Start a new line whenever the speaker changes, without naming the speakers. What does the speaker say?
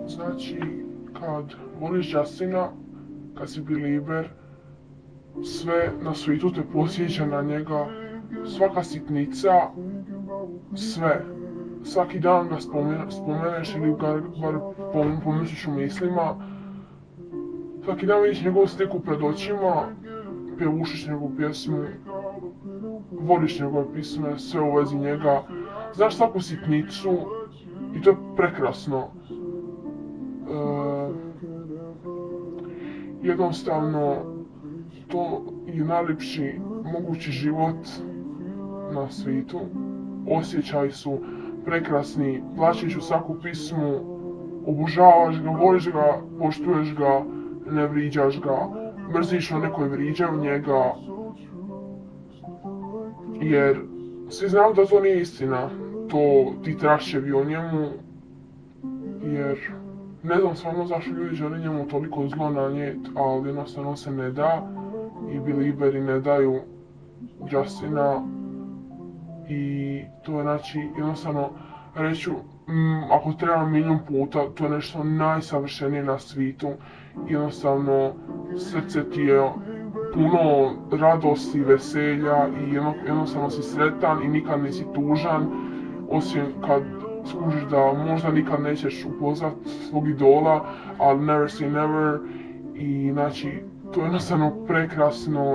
Znači, kad voliš Justina, kad si belieber, sve na svijetu te podsjeća na njega, svaka sitnica, sve. Svaki dan ga spomeneš ili ga bar pomisliš u mislima. Svaki dan vidiš njegovu sliku pred očima, pjevušiš njegovu pjesmu, voliš njegove pisme, sve u vezi njega. Znaš svaku sitnicu i to je prekrasno. Jednostavno, to je najljepši mogući život na svijetu. Osjećaji su prekrasni, plaćaš u svaku pismu, obožavaš ga, voliš ga, poštuješ ga, ne vriđaš ga, mrziš one koji vriđaju njega, jer svi znamo da to nije istina, to ti traševi o njemu, jer ne znam stvarno zašto ljudi žele njemu toliko zlo nanijet, ali jednostavno se ne da i believeri ne daju Justina i to je znači jednostavno reću ako treba milijun puta, to je nešto najsavršenije na svijetu, jednostavno srce ti je puno radosti, veselja i jednostavno si sretan i nikad nisi tužan, osim kad skužiš da možda nikad nećeš upoznat svog idola, ali never say never i znači to je jednostavno prekrasno